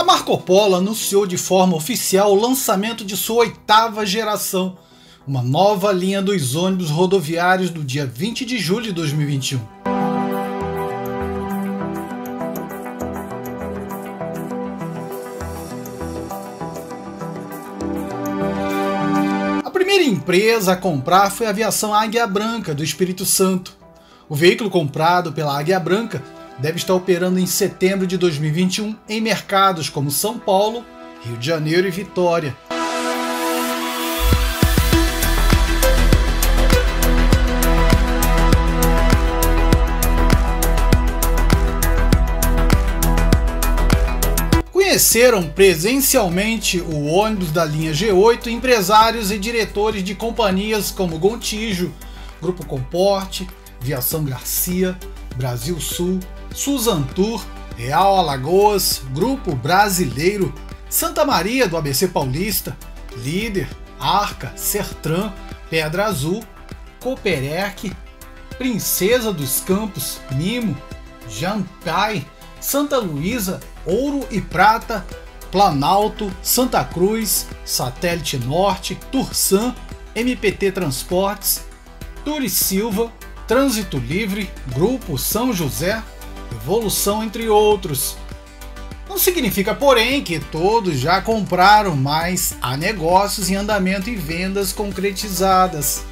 Marco Polo anunciou de forma oficial o lançamento de sua 8ª geração, uma nova linha dos ônibus rodoviários do dia 20 de julho de 2021. A primeira empresa a comprar foi a Aviação Águia Branca, do Espírito Santo. O veículo comprado pela Águia Branca deve estar operando em setembro de 2021 em mercados como São Paulo, Rio de Janeiro e Vitória. Conheceram presencialmente o ônibus da linha G8 empresários e diretores de companhias como Gontijo, Grupo Comporte, Viação Garcia, Brasil Sul, Suzantur, Real Alagoas, Grupo Brasileiro, Santa Maria do ABC Paulista, Líder, Arca, Sertran, Pedra Azul, Coperec, Princesa dos Campos, Mimo, Janpai, Santa Luísa, Ouro e Prata, Planalto, Santa Cruz, Satélite Norte, Tursan, MPT Transportes, Turi Silva, Trânsito Livre, Grupo São José, Evolução, entre outros. Não significa, porém, que todos já compraram, mas há negócios em andamento e vendas concretizadas.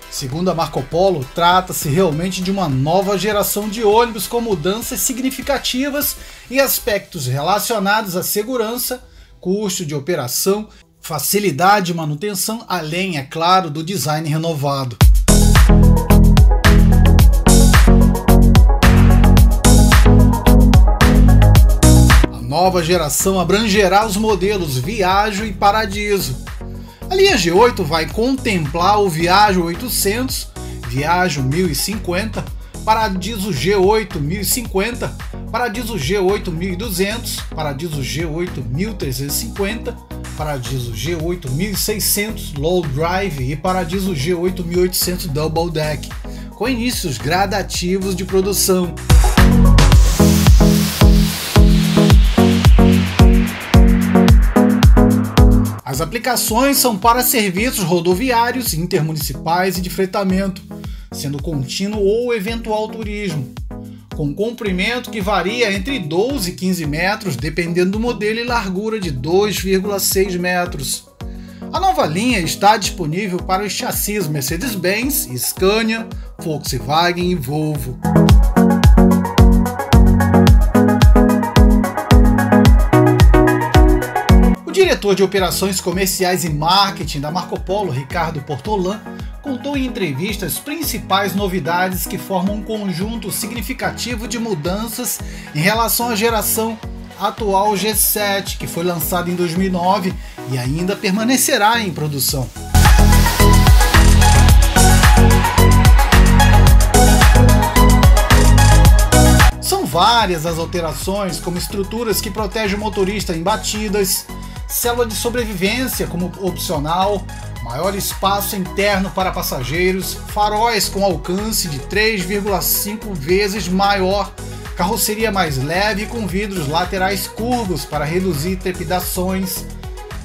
Segundo a Marco Polo, trata-se realmente de uma nova geração de ônibus com mudanças significativas e aspectos relacionados à segurança, custo de operação, facilidade de manutenção, além, é claro, do design renovado. A nova geração abrangerá os modelos Viaggio e Paradiso. A linha G8 vai contemplar o Viaggio 800, Viaggio 1050, Paradiso G8 1050, Paradiso G8 1200, Paradiso G8 1350, Paradiso G8 1600 Low Drive e Paradiso G8 1800 Double Deck, com inícios gradativos de produção. As aplicações são para serviços rodoviários, intermunicipais e de fretamento, sendo contínuo ou eventual turismo, com comprimento que varia entre 12 e 15 metros, dependendo do modelo, e largura de 2,6 metros. A nova linha está disponível para os chassis Mercedes-Benz, Scania, Volkswagen e Volvo. O diretor de operações comerciais e marketing da Marco Polo, Ricardo Portolan, contou em entrevista as principais novidades que formam um conjunto significativo de mudanças em relação à geração atual G7, que foi lançada em 2009 e ainda permanecerá em produção. São várias as alterações, como estruturas que protegem o motorista em batidas, célula de sobrevivência como opcional, maior espaço interno para passageiros, faróis com alcance de 3,5 vezes maior, carroceria mais leve com vidros laterais curvos para reduzir trepidações,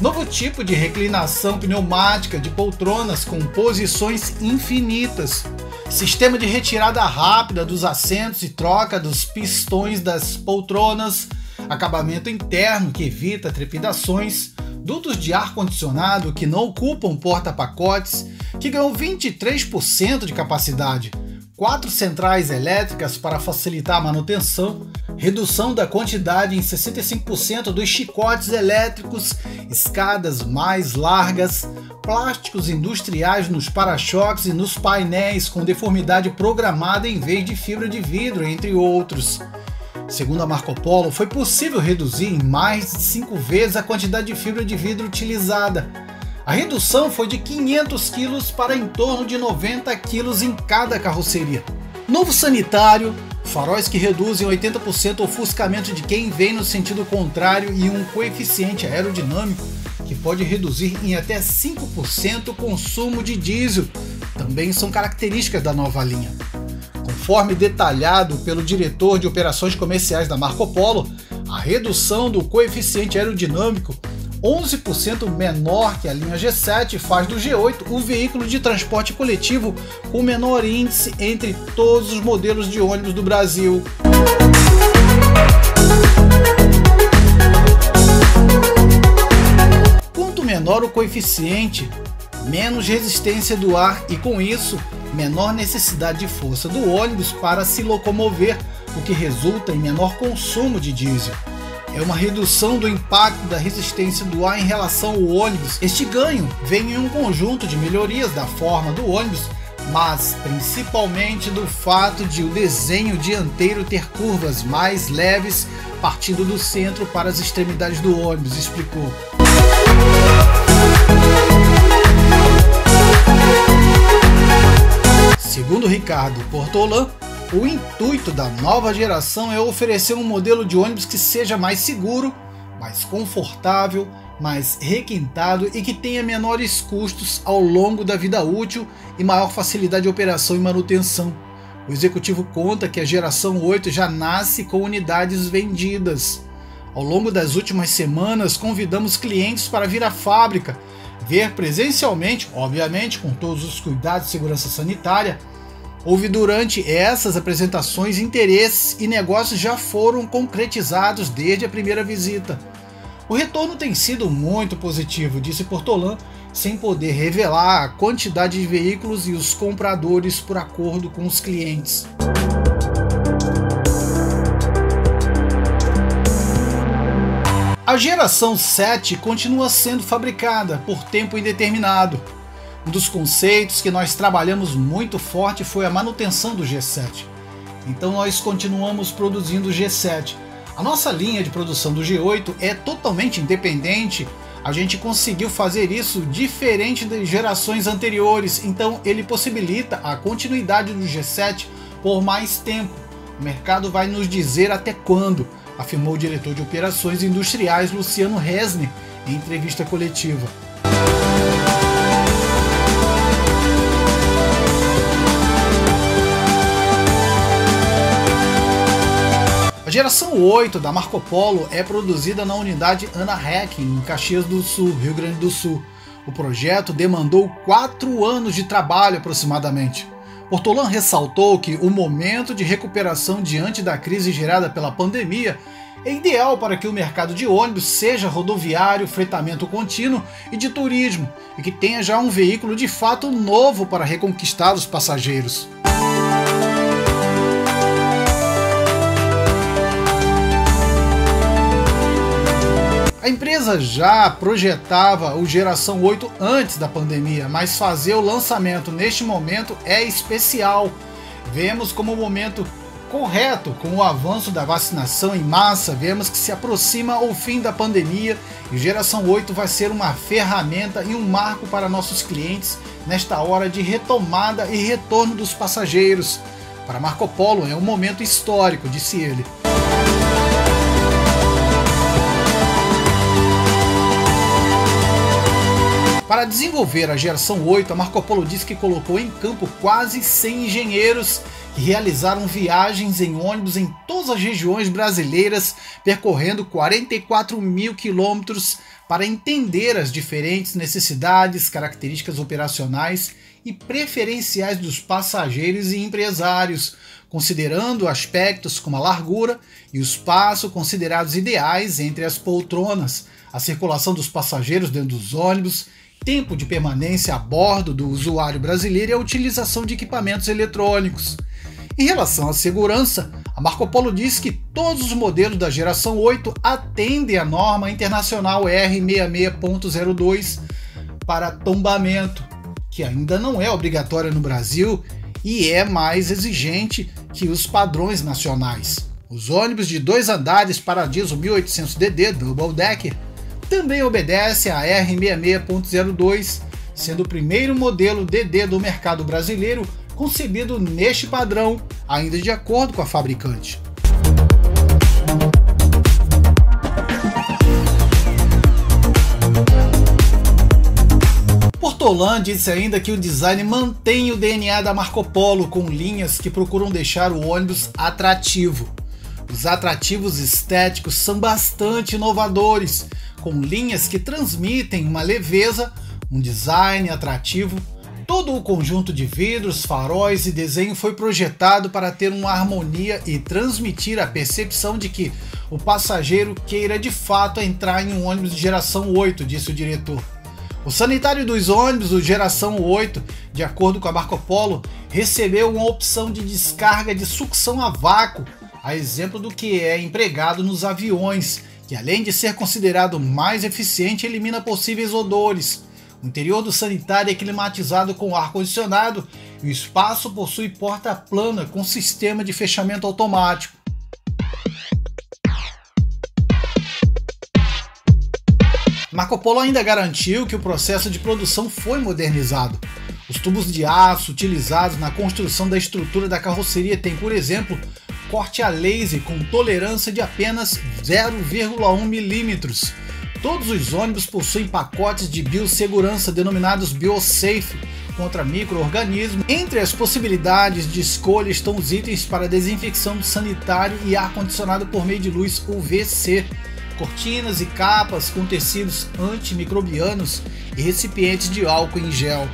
novo tipo de reclinação pneumática de poltronas com posições infinitas, sistema de retirada rápida dos assentos e troca dos pistões das poltronas, acabamento interno que evita trepidações, dutos de ar-condicionado que não ocupam porta-pacotes, que ganhou 23% de capacidade, 4 centrais elétricas para facilitar a manutenção, redução da quantidade em 65% dos chicotes elétricos, escadas mais largas, plásticos industriais nos para-choques e nos painéis com deformidade programada em vez de fibra de vidro, entre outros. Segundo a Marco Polo, foi possível reduzir em mais de 5 vezes a quantidade de fibra de vidro utilizada. A redução foi de 500 kg para em torno de 90 kg em cada carroceria. Novo sanitário, faróis que reduzem 80% o ofuscamento de quem vem no sentido contrário e um coeficiente aerodinâmico que pode reduzir em até 5% o consumo de diesel, também são características da nova linha. Conforme detalhado pelo diretor de operações comerciais da Marco Polo, a redução do coeficiente aerodinâmico 11% menor que a linha G7 faz do G8 o veículo de transporte coletivo com o menor índice entre todos os modelos de ônibus do Brasil. Quanto menor o coeficiente, menos resistência do ar e, com isso, menor necessidade de força do ônibus para se locomover, o que resulta em menor consumo de diesel. É uma redução do impacto da resistência do ar em relação ao ônibus. Este ganho vem em um conjunto de melhorias da forma do ônibus, mas principalmente do fato de o desenho dianteiro ter curvas mais leves partindo do centro para as extremidades do ônibus, explicou. Segundo Ricardo Portolan, o intuito da nova geração é oferecer um modelo de ônibus que seja mais seguro, mais confortável, mais requintado e que tenha menores custos ao longo da vida útil e maior facilidade de operação e manutenção. O executivo conta que a geração 8 já nasce com unidades vendidas. Ao longo das últimas semanas, convidamos clientes para vir à fábrica, ver presencialmente, obviamente com todos os cuidados de segurança sanitária. Houve durante essas apresentações interesses e negócios já foram concretizados desde a primeira visita. O retorno tem sido muito positivo, disse Portolan, sem poder revelar a quantidade de veículos e os compradores por acordo com os clientes. A geração 7 continua sendo fabricada por tempo indeterminado. Um dos conceitos que nós trabalhamos muito forte foi a manutenção do G7. Então nós continuamos produzindo o G7. A nossa linha de produção do G8 é totalmente independente. A gente conseguiu fazer isso diferente das gerações anteriores, então ele possibilita a continuidade do G7 por mais tempo. O mercado vai nos dizer até quando, afirmou o diretor de operações industriais Luciano Resner em entrevista coletiva. A geração 8 da Marco Polo é produzida na unidade Ana Hecking, em Caxias do Sul, Rio Grande do Sul. O projeto demandou 4 anos de trabalho aproximadamente. Portolan ressaltou que o momento de recuperação diante da crise gerada pela pandemia é ideal para que o mercado de ônibus seja rodoviário, fretamento contínuo e de turismo, e que tenha já um veículo de fato novo para reconquistar os passageiros. A empresa já projetava o Geração 8 antes da pandemia, mas fazer o lançamento neste momento é especial. Vemos como o momento correto com o avanço da vacinação em massa, vemos que se aproxima o fim da pandemia e o Geração 8 vai ser uma ferramenta e um marco para nossos clientes nesta hora de retomada e retorno dos passageiros. Para Marco Polo é um momento histórico, disse ele. Para desenvolver a geração 8, a Marco Polo disse que colocou em campo quase 100 engenheiros que realizaram viagens em ônibus em todas as regiões brasileiras, percorrendo 44 mil quilômetros para entender as diferentes necessidades, características operacionais e preferenciais dos passageiros e empresários, considerando aspectos como a largura e o espaço considerados ideais entre as poltronas, a circulação dos passageiros dentro dos ônibus, tempo de permanência a bordo do usuário brasileiro e a utilização de equipamentos eletrônicos. Em relação à segurança, a Marco Polo diz que todos os modelos da geração 8 atendem à norma internacional R66.02 para tombamento, que ainda não é obrigatória no Brasil e é mais exigente que os padrões nacionais. Os ônibus de 2 andares para diesel 1800DD Double Decker também obedece a R66.02, sendo o primeiro modelo DD do mercado brasileiro concebido neste padrão, ainda de acordo com a fabricante. Autolan disse ainda que o design mantém o DNA da Marco Polo, com linhas que procuram deixar o ônibus atrativo. Os atrativos estéticos são bastante inovadores, com linhas que transmitem uma leveza, um design atrativo. Todo o conjunto de vidros, faróis e desenho foi projetado para ter uma harmonia e transmitir a percepção de que o passageiro queira de fato entrar em um ônibus de geração 8, disse o diretor. O sanitário dos ônibus do geração 8, de acordo com a Marco Polo, recebeu uma opção de descarga de sucção a vácuo, a exemplo do que é empregado nos aviões, que além de ser considerado mais eficiente, elimina possíveis odores. O interior do sanitário é climatizado com ar-condicionado e o espaço possui porta plana com sistema de fechamento automático. Marco Polo ainda garantiu que o processo de produção foi modernizado. Os tubos de aço utilizados na construção da estrutura da carroceria têm, por exemplo, corte a laser com tolerância de apenas 0,1 milímetros. Todos os ônibus possuem pacotes de biossegurança denominados BioSafe contra micro-organismos. Entre as possibilidades de escolha estão os itens para desinfecção do sanitário e ar-condicionado por meio de luz UVC, cortinas e capas com tecidos antimicrobianos e recipientes de álcool em gel.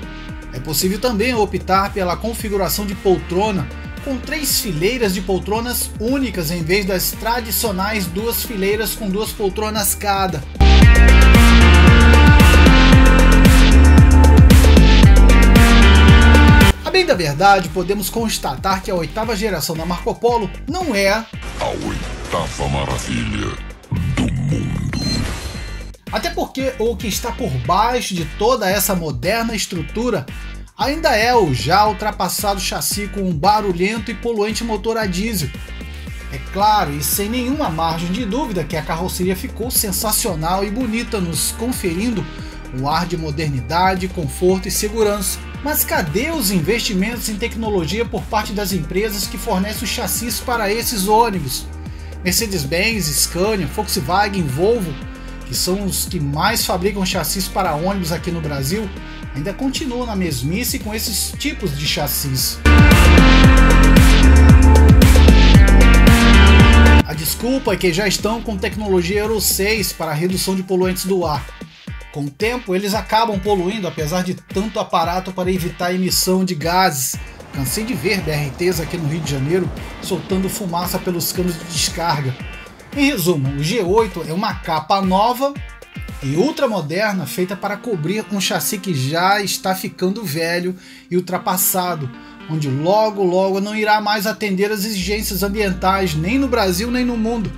É possível também optar pela configuração de poltrona, com 3 fileiras de poltronas únicas em vez das tradicionais 2 fileiras com 2 poltronas cada. A bem da verdade, podemos constatar que a 8ª geração da Marco Polo não é a 8ª maravilha do mundo. Até porque o que está por baixo de toda essa moderna estrutura ainda é o já ultrapassado chassi com um barulhento e poluente motor a diesel. É claro e sem nenhuma margem de dúvida que a carroceria ficou sensacional e bonita, nos conferindo um ar de modernidade, conforto e segurança. Mas cadê os investimentos em tecnologia por parte das empresas que fornecem os chassis para esses ônibus? Mercedes-Benz, Scania, Volkswagen, Volvo, que são os que mais fabricam chassis para ônibus aqui no Brasil, ainda continuam na mesmice com esses tipos de chassis. A desculpa é que já estão com tecnologia Euro 6 para a redução de poluentes do ar. Com o tempo, eles acabam poluindo apesar de tanto aparato para evitar a emissão de gases. Cansei de ver BRTs aqui no Rio de Janeiro soltando fumaça pelos canos de descarga. Em resumo, o G8 é uma capa nova e ultramoderna feita para cobrir um chassi que já está ficando velho e ultrapassado, onde logo não irá mais atender às exigências ambientais nem no Brasil nem no mundo.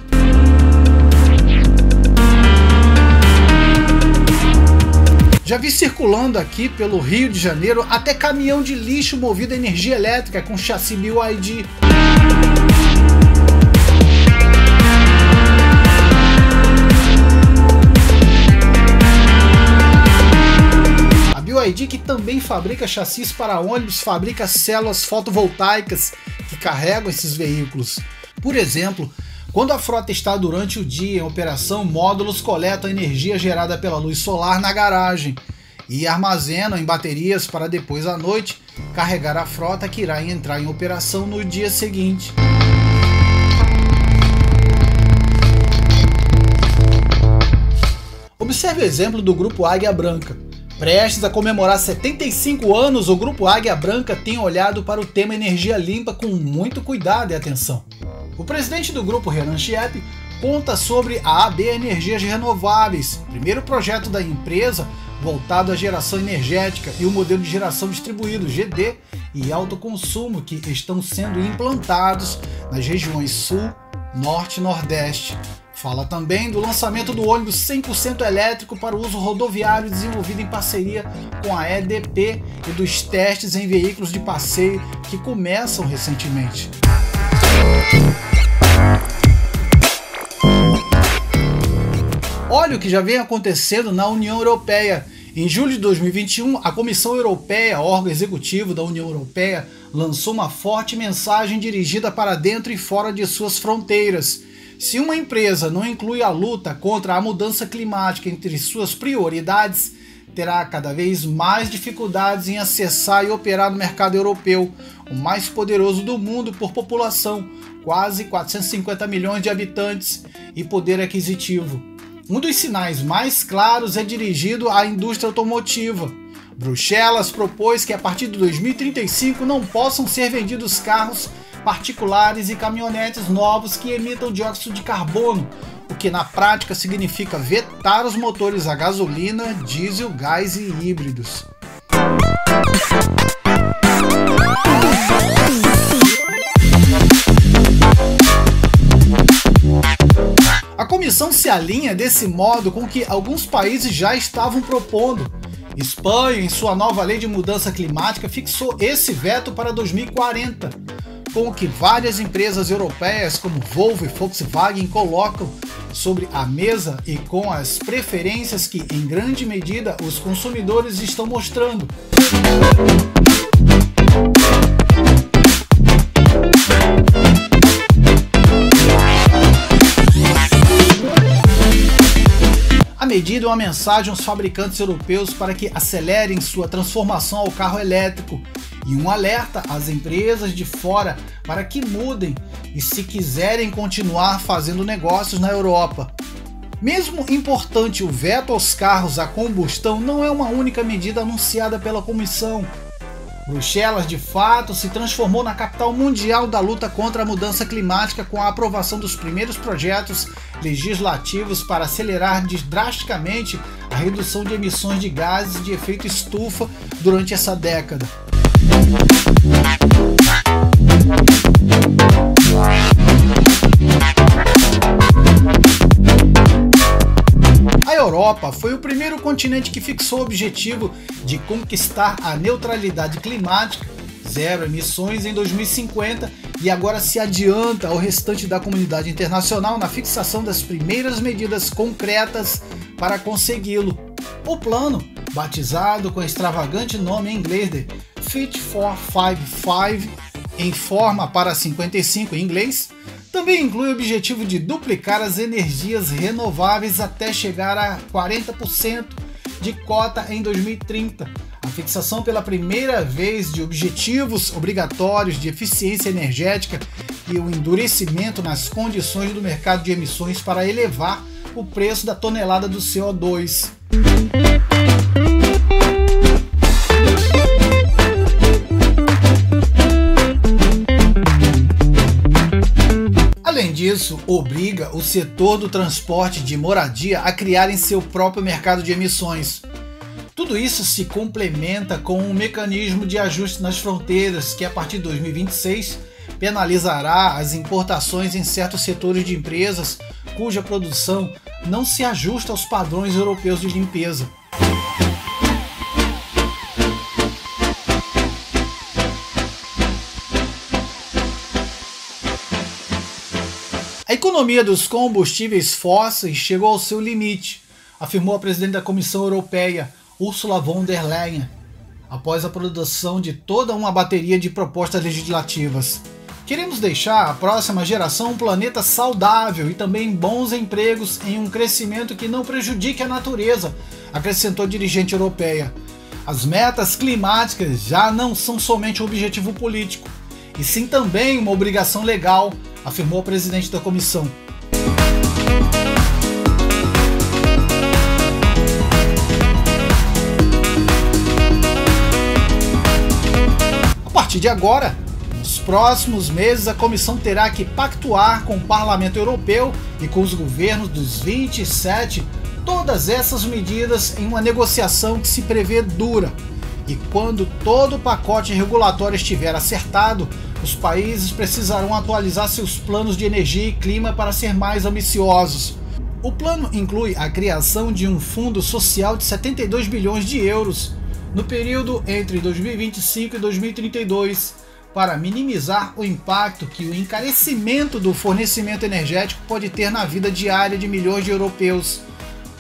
Já vi circulando aqui pelo Rio de Janeiro até caminhão de lixo movido a energia elétrica com chassi BYD. A BYD, que também fabrica chassis para ônibus, fabrica células fotovoltaicas que carregam esses veículos. Por exemplo, quando a frota está durante o dia em operação, módulos coletam a energia gerada pela luz solar na garagem e armazenam em baterias para depois à noite carregar a frota que irá entrar em operação no dia seguinte. Observe o exemplo do Grupo Águia Branca. Prestes a comemorar 75 anos, o Grupo Águia Branca tem olhado para o tema energia limpa com muito cuidado e atenção. O presidente do grupo, Renan Chiep, conta sobre a AB Energias Renováveis, primeiro projeto da empresa voltado à geração energética e o modelo de geração distribuído, GD, e alto consumo que estão sendo implantados nas regiões Sul, Norte e Nordeste. Fala também do lançamento do ônibus 100% elétrico para o uso rodoviário desenvolvido em parceria com a EDP e dos testes em veículos de passeio que começam recentemente. Olha o que já vem acontecendo na União Europeia. Em julho de 2021, a Comissão Europeia, órgão executivo da União Europeia, lançou uma forte mensagem dirigida para dentro e fora de suas fronteiras. Se uma empresa não inclui a luta contra a mudança climática entre suas prioridades, terá cada vez mais dificuldades em acessar e operar no mercado europeu, o mais poderoso do mundo por população, quase 450 milhões de habitantes, e poder aquisitivo. Um dos sinais mais claros é dirigido à indústria automotiva. Bruxelas propôs que a partir de 2035 não possam ser vendidos carros particulares e caminhonetes novos que emitam dióxido de carbono, o que na prática significa vetar os motores a gasolina, diesel, gás e híbridos. A comissão se alinha desse modo com o que alguns países já estavam propondo. Espanha, em sua nova lei de mudança climática, fixou esse veto para 2040, com o que várias empresas europeias como Volvo e Volkswagen colocam sobre a mesa e com as preferências que, em grande medida, os consumidores estão mostrando. A medida é uma mensagem aos fabricantes europeus para que acelerem sua transformação ao carro elétrico e um alerta às empresas de fora para que mudem e se quiserem continuar fazendo negócios na Europa. Mesmo importante, o veto aos carros a combustão não é uma única medida anunciada pela Comissão. Bruxelas, de fato, se transformou na capital mundial da luta contra a mudança climática com a aprovação dos primeiros projetos legislativos para acelerar drasticamente a redução de emissões de gases de efeito estufa durante essa década. A Europa foi o primeiro continente que fixou o objetivo de conquistar a neutralidade climática, zero emissões em 2050, e agora se adianta ao restante da comunidade internacional na fixação das primeiras medidas concretas para consegui-lo. O plano, batizado com o extravagante nome em inglês de Fit for 55, em forma para 55 em inglês, também inclui o objetivo de duplicar as energias renováveis até chegar a 40% de cota em 2030. A fixação pela primeira vez de objetivos obrigatórios de eficiência energética e o endurecimento nas condições do mercado de emissões para elevar o preço da tonelada do CO2. Além disso, obriga o setor do transporte de moradia a criarem seu próprio mercado de emissões. Tudo isso se complementa com um mecanismo de ajuste nas fronteiras que, a partir de 2026, penalizará as importações em certos setores de empresas cuja produção não se ajusta aos padrões europeus de limpeza. A economia dos combustíveis fósseis chegou ao seu limite, afirmou a presidente da Comissão Europeia, Ursula von der Leyen, após a produção de toda uma bateria de propostas legislativas. Queremos deixar à próxima geração um planeta saudável e também bons empregos em um crescimento que não prejudique a natureza, acrescentou a dirigente europeia. As metas climáticas já não são somente um objetivo político, e sim também uma obrigação legal, afirmou o presidente da comissão. A partir de agora, nos próximos meses, a comissão terá que pactuar com o Parlamento Europeu e com os governos dos 27 todas essas medidas em uma negociação que se prevê dura. E quando todo o pacote regulatório estiver acertado, os países precisarão atualizar seus planos de energia e clima para ser mais ambiciosos. O plano inclui a criação de um fundo social de 72 bilhões de euros no período entre 2025 e 2032, para minimizar o impacto que o encarecimento do fornecimento energético pode ter na vida diária de milhões de europeus,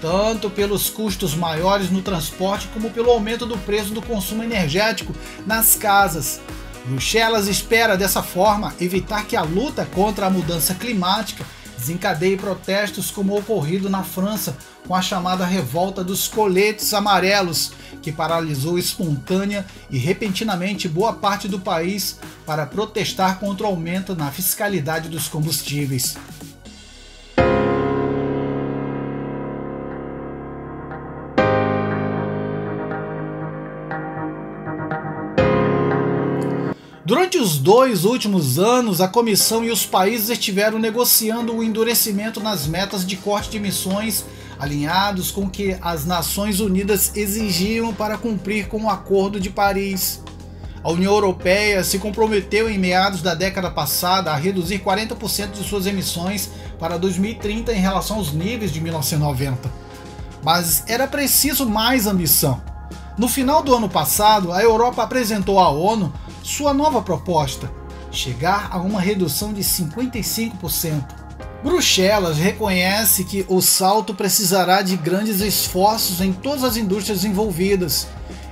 tanto pelos custos maiores no transporte como pelo aumento do preço do consumo energético nas casas. Bruxelas espera, dessa forma, evitar que a luta contra a mudança climática desencadeie protestos como o ocorrido na França com a chamada Revolta dos Coletes Amarelos, que paralisou espontânea e repentinamente boa parte do país para protestar contra o aumento na fiscalidade dos combustíveis. Durante os 2 últimos anos, a Comissão e os países estiveram negociando o endurecimento nas metas de corte de emissões, alinhados com o que as Nações Unidas exigiam para cumprir com o Acordo de Paris. A União Europeia se comprometeu em meados da década passada a reduzir 40% de suas emissões para 2030 em relação aos níveis de 1990. Mas era preciso mais ambição. No final do ano passado, a Europa apresentou à ONU sua nova proposta: chegar a uma redução de 55%. Bruxelas reconhece que o salto precisará de grandes esforços em todas as indústrias envolvidas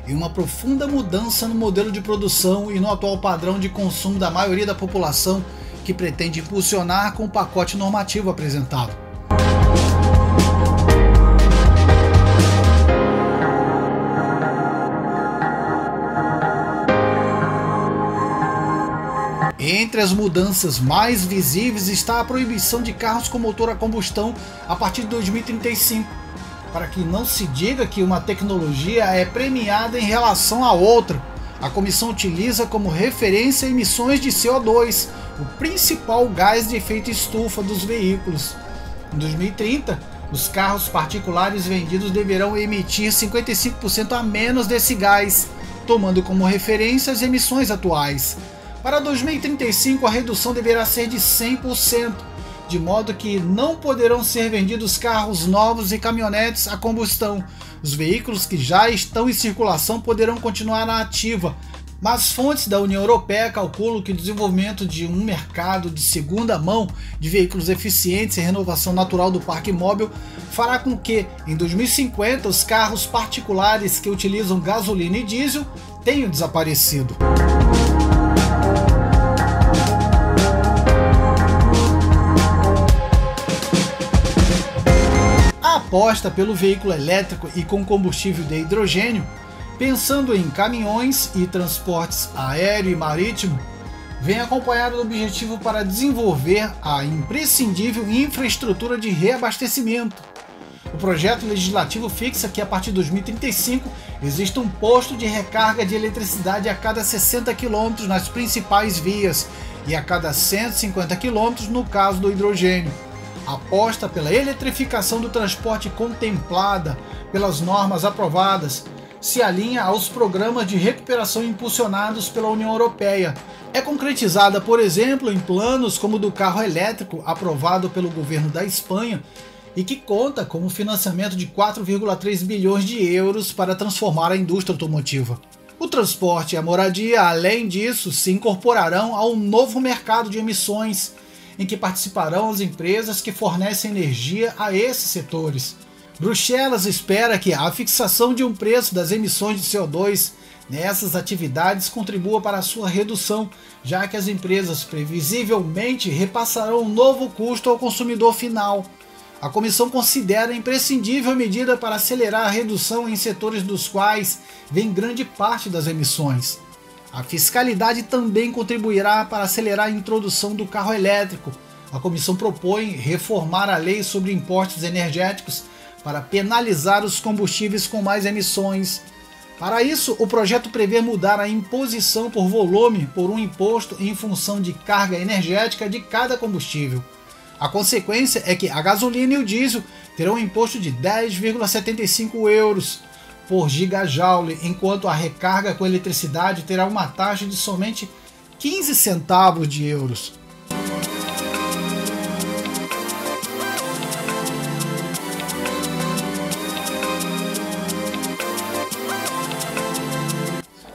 e uma profunda mudança no modelo de produção e no atual padrão de consumo da maioria da população, que pretende impulsionar com o pacote normativo apresentado. Entre as mudanças mais visíveis está a proibição de carros com motor a combustão a partir de 2035, para que não se diga que uma tecnologia é premiada em relação à outra. A comissão utiliza como referência emissões de CO2, o principal gás de efeito estufa dos veículos. Em 2030, os carros particulares vendidos deverão emitir 55% a menos desse gás, tomando como referência as emissões atuais. Para 2035, a redução deverá ser de 100%, de modo que não poderão ser vendidos carros novos e caminhonetes a combustão. Os veículos que já estão em circulação poderão continuar na ativa, mas fontes da União Europeia calculam que o desenvolvimento de um mercado de segunda mão de veículos eficientes e renovação natural do parque móvel fará com que, em 2050, os carros particulares que utilizam gasolina e diesel tenham desaparecido. A aposta pelo veículo elétrico e com combustível de hidrogênio, pensando em caminhões e transportes aéreo e marítimo, vem acompanhado do objetivo para desenvolver a imprescindível infraestrutura de reabastecimento. O projeto legislativo fixa que a partir de 2035 existe um posto de recarga de eletricidade a cada 60 km nas principais vias e a cada 150 km no caso do hidrogênio. A aposta pela eletrificação do transporte contemplada pelas normas aprovadas se alinha aos programas de recuperação impulsionados pela União Europeia. É concretizada, por exemplo, em planos como o do carro elétrico aprovado pelo governo da Espanha e que conta com um financiamento de 4,3 bilhões de euros para transformar a indústria automotiva. O transporte e a moradia, além disso, se incorporarão a um novo mercado de emissões, em que participarão as empresas que fornecem energia a esses setores. Bruxelas espera que a fixação de um preço das emissões de CO2 nessas atividades contribua para a sua redução, já que as empresas previsivelmente repassarão um novo custo ao consumidor final. A comissão considera imprescindível a medida para acelerar a redução em setores dos quais vem grande parte das emissões. A fiscalidade também contribuirá para acelerar a introdução do carro elétrico. A comissão propõe reformar a lei sobre impostos energéticos para penalizar os combustíveis com mais emissões. Para isso, o projeto prevê mudar a imposição por volume por um imposto em função de carga energética de cada combustível. A consequência é que a gasolina e o diesel terão um imposto de 10,75 euros por gigajoule, enquanto a recarga com eletricidade terá uma taxa de somente 15 centavos de euros.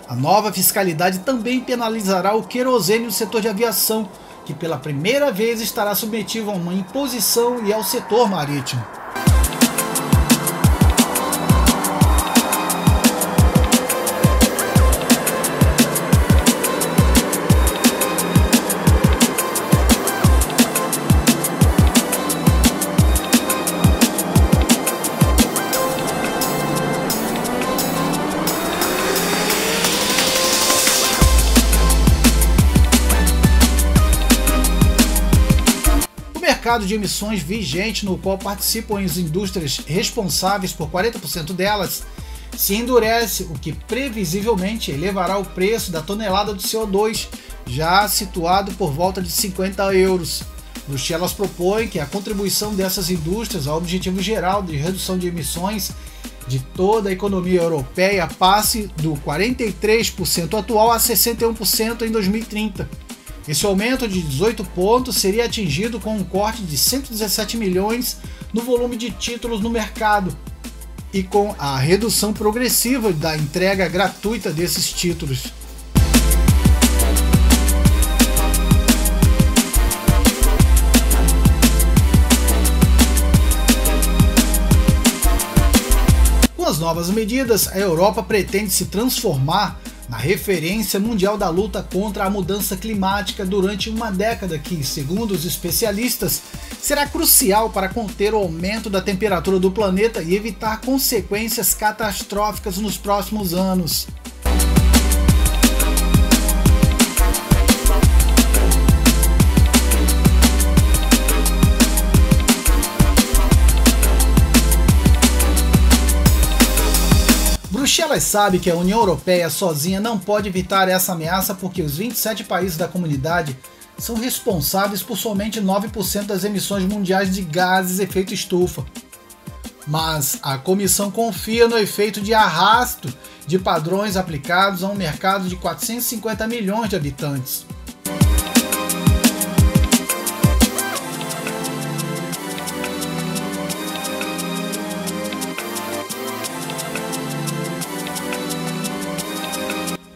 A nova fiscalidade também penalizará o querosene no setor de aviação, que pela primeira vez estará submetido a uma imposição, e ao setor marítimo. mercado de emissões vigente, no qual participam as indústrias responsáveis por 40% delas, se endurece, o que previsivelmente elevará o preço da tonelada do CO2, já situado por volta de 50 euros. Bruxelas propõe que a contribuição dessas indústrias ao objetivo geral de redução de emissões de toda a economia europeia passe do 43% atual a 61% em 2030. Esse aumento de 18 pontos seria atingido com um corte de 117 milhões no volume de títulos no mercado e com a redução progressiva da entrega gratuita desses títulos. Com as novas medidas, a Europa pretende se transformar na referência mundial da luta contra a mudança climática durante uma década que, segundo os especialistas, será crucial para conter o aumento da temperatura do planeta e evitar consequências catastróficas nos próximos anos. Bruxelas sabe que a União Europeia sozinha não pode evitar essa ameaça porque os 27 países da comunidade são responsáveis por somente 9% das emissões mundiais de gases de efeito estufa. Mas a Comissão confia no efeito de arrasto de padrões aplicados a um mercado de 450 milhões de habitantes.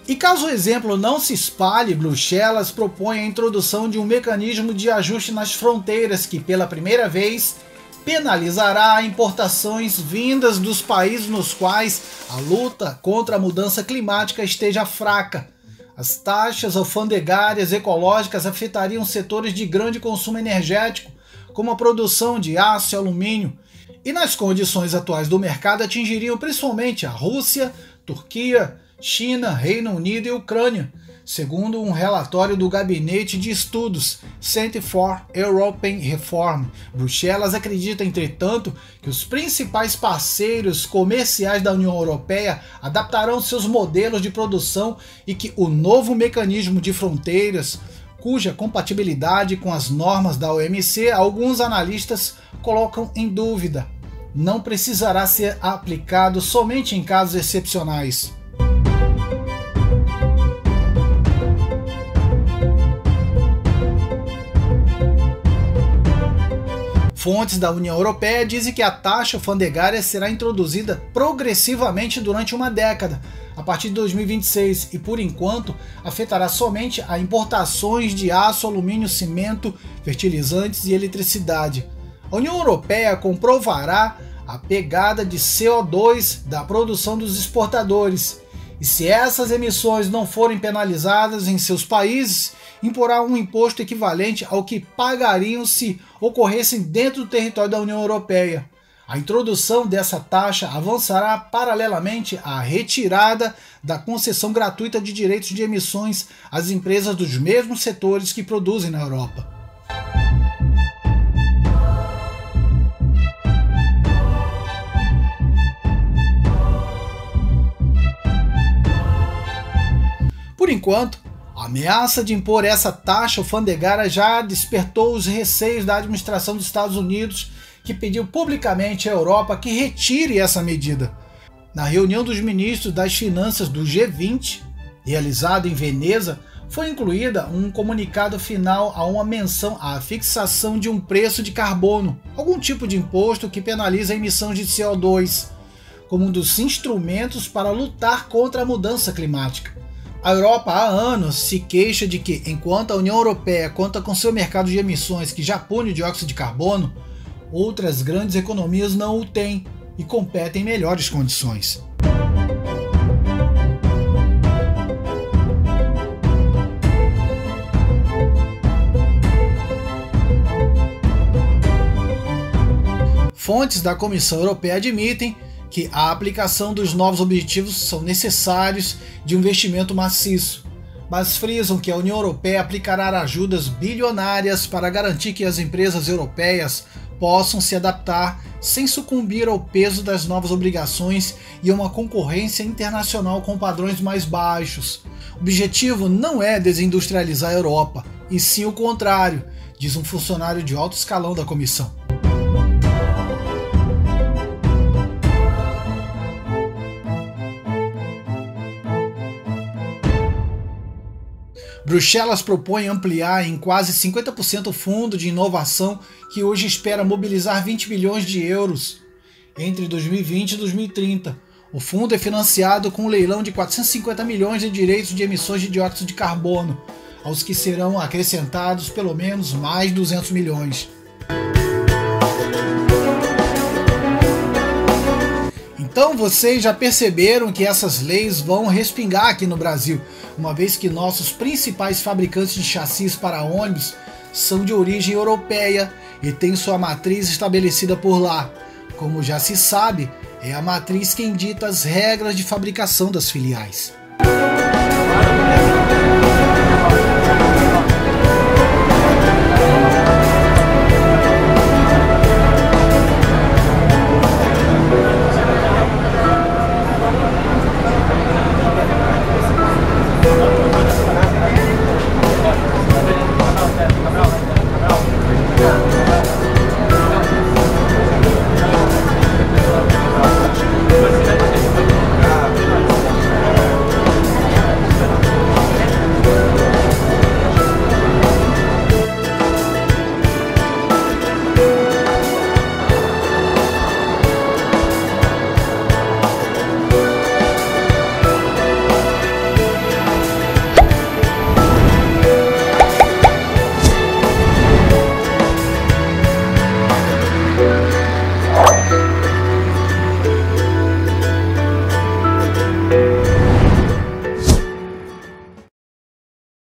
E caso o exemplo não se espalhe, Bruxelas propõe a introdução de um mecanismo de ajuste nas fronteiras que, pela primeira vez, penalizará importações vindas dos países nos quais a luta contra a mudança climática esteja fraca. As taxas alfandegárias ecológicas afetariam setores de grande consumo energético, como a produção de aço e alumínio, e nas condições atuais do mercado atingiriam principalmente a Rússia, Turquia, China, Reino Unido e Ucrânia, segundo um relatório do Gabinete de Estudos Centre for European Reform. Bruxelas acredita, entretanto, que os principais parceiros comerciais da União Europeia adaptarão seus modelos de produção e que o novo mecanismo de fronteiras, cuja compatibilidade com as normas da OMC alguns analistas colocam em dúvida, não precisará ser aplicado somente em casos excepcionais. Fontes da União Europeia dizem que a taxa alfandegária será introduzida progressivamente durante uma década, a partir de 2026, e por enquanto afetará somente as importações de aço, alumínio, cimento, fertilizantes e eletricidade. A União Europeia comprovará a pegada de CO2 da produção dos exportadores, e se essas emissões não forem penalizadas em seus países, imporá um imposto equivalente ao que pagariam se ocorressem dentro do território da União Europeia. A introdução dessa taxa avançará paralelamente à retirada da concessão gratuita de direitos de emissões às empresas dos mesmos setores que produzem na Europa. Por enquanto, a ameaça de impor essa taxa alfandegária já despertou os receios da administração dos Estados Unidos, que pediu publicamente à Europa que retire essa medida. Na reunião dos ministros das finanças do G20, realizada em Veneza, foi incluída um comunicado final a uma menção à fixação de um preço de carbono, algum tipo de imposto que penaliza a emissão de CO2, como um dos instrumentos para lutar contra a mudança climática. A Europa há anos se queixa de que, enquanto a União Europeia conta com seu mercado de emissões que já pune o dióxido de carbono, outras grandes economias não o têm e competem em melhores condições. Fontes da Comissão Europeia admitem que a aplicação dos novos objetivos são necessários de um investimento maciço, mas frisam que a União Europeia aplicará ajudas bilionárias para garantir que as empresas europeias possam se adaptar sem sucumbir ao peso das novas obrigações e a uma concorrência internacional com padrões mais baixos. O objetivo não é desindustrializar a Europa, e sim o contrário, diz um funcionário de alto escalão da comissão. Bruxelas propõe ampliar em quase 50% o fundo de inovação que hoje espera mobilizar 20 bilhões de euros entre 2020 e 2030. O fundo é financiado com um leilão de 450 milhões de direitos de emissões de dióxido de carbono, aos que serão acrescentados pelo menos mais 200 milhões. Então vocês já perceberam que essas leis vão respingar aqui no Brasil, uma vez que nossos principais fabricantes de chassis para ônibus são de origem europeia e têm sua matriz estabelecida por lá. Como já se sabe, é a matriz quem dita as regras de fabricação das filiais.